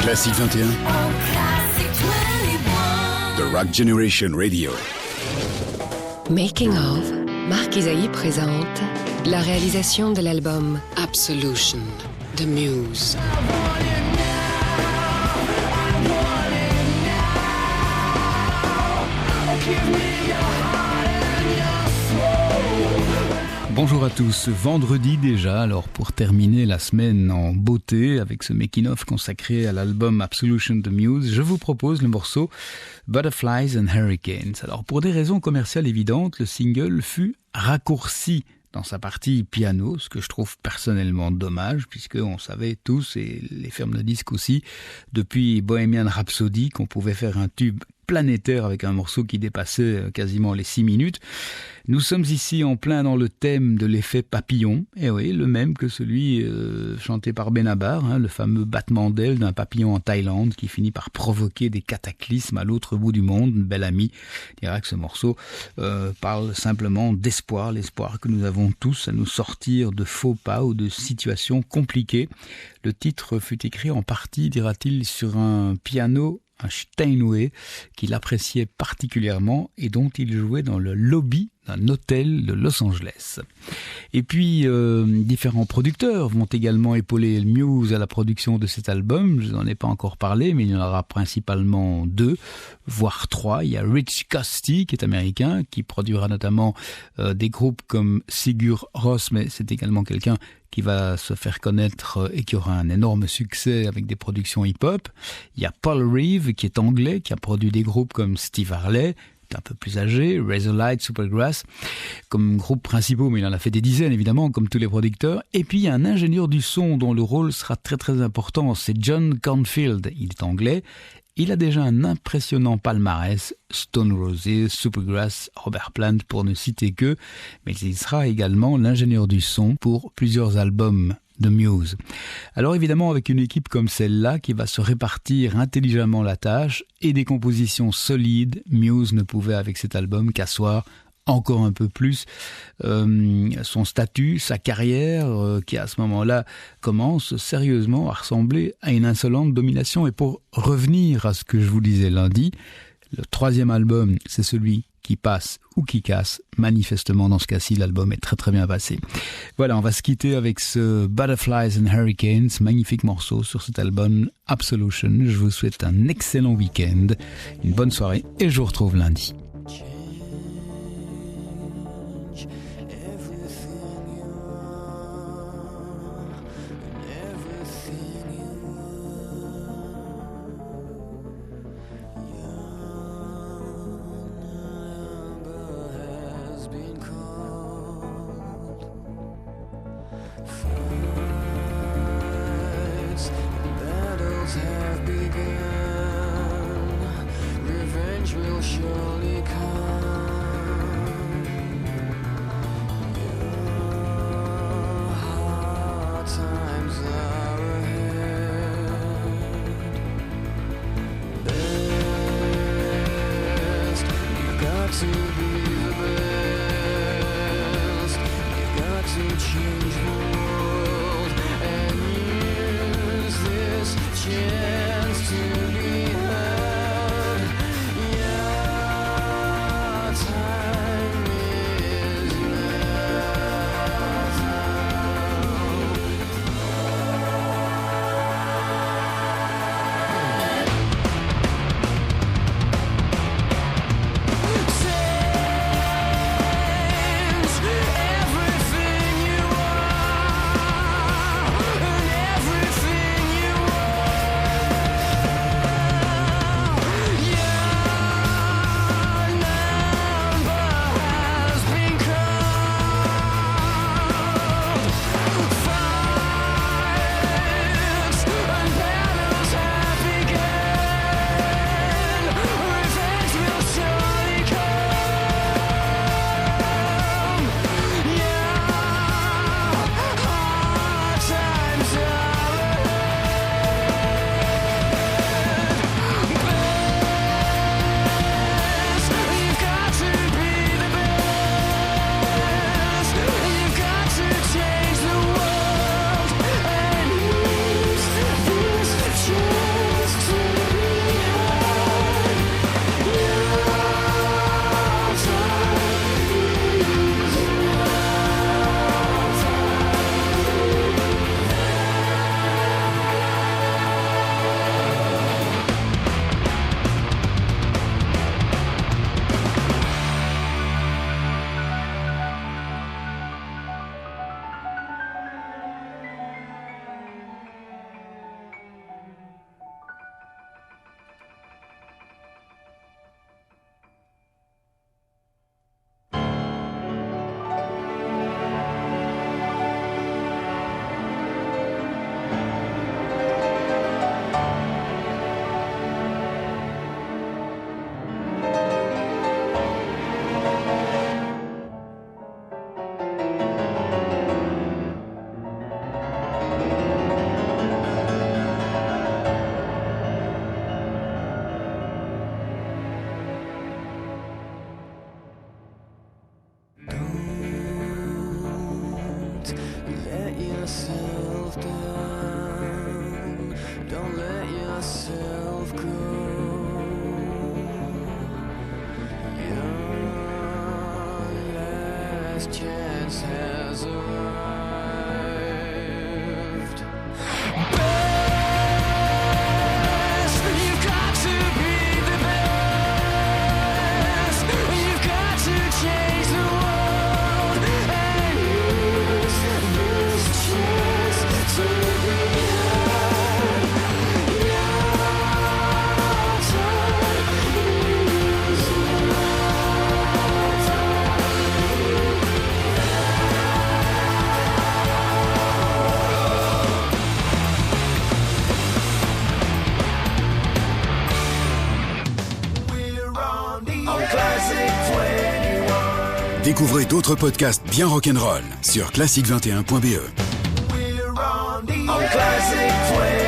Classique 21. The Rock Generation Radio. Making of, Marc Isaïe présente la réalisation de l'album Absolution de Muse. Bonjour à tous, vendredi déjà, alors pour terminer la semaine en beauté avec ce making-of consacré à l'album Absolution de Muse, je vous propose le morceau Butterflies and Hurricanes. Alors pour des raisons commerciales évidentes, le single fut raccourci dans sa partie piano, ce que je trouve personnellement dommage, puisqu'on savait tous, et les firmes de disques aussi, depuis Bohemian Rhapsody, qu'on pouvait faire un tube planétaire avec un morceau qui dépassait quasiment les 6 minutes. Nous sommes ici en plein dans le thème de l'effet papillon, et oui, le même que celui chanté par Benabar, le fameux battement d'ailes d'un papillon en Thaïlande qui finit par provoquer des cataclysmes à l'autre bout du monde. Une belle amie dira que ce morceau parle simplement d'espoir, l'espoir que nous avons tous à nous sortir de faux pas ou de situations compliquées. Le titre fut écrit en partie, dira-t-il, sur un piano, un Steinway qu'il appréciait particulièrement et dont il jouait dans le lobby d'un hôtel de Los Angeles. Et puis, différents producteurs vont également épauler Muse à la production de cet album. Je n'en ai pas encore parlé, mais il y en aura principalement 2, voire 3. Il y a Rich Costey, qui est américain, qui produira notamment des groupes comme Sigur Rós, mais c'est également quelqu'un qui va se faire connaître et qui aura un énorme succès avec des productions hip-hop. Il y a Paul Reeve, qui est anglais, qui a produit des groupes comme Steve Harley, un peu plus âgé, Razorlight, Supergrass, comme groupes principaux, mais il en a fait des dizaines évidemment, comme tous les producteurs. Et puis il y a un ingénieur du son dont le rôle sera très très important, c'est John Cornfield. Il est anglais, il a déjà un impressionnant palmarès, Stone Roses, Supergrass, Robert Plant pour ne citer que, mais il sera également l'ingénieur du son pour plusieurs albums de Muse. Alors évidemment, avec une équipe comme celle-là qui va se répartir intelligemment la tâche et des compositions solides, Muse ne pouvait avec cet album qu'asseoir encore un peu plus son statut, sa carrière qui à ce moment-là commence sérieusement à ressembler à une insolente domination. Et pour revenir à ce que je vous disais lundi, le 3e album, c'est celui qui passe ou qui casse. Manifestement, dans ce cas-ci, l'album est très très bien passé. Voilà, on va se quitter avec ce Butterflies and Hurricanes, magnifique morceau sur cet album Absolution. Je vous souhaite un excellent week-end, une bonne soirée et je vous retrouve lundi. Everything you are yourself down. Don't let yourself go. Your last chance has arrived. Best, you've got to be the best. You've got to change the world and use this chance to be heard. Your time is Découvrez d'autres podcasts bien rock'n'roll sur classique21.be. We're on Classic 20.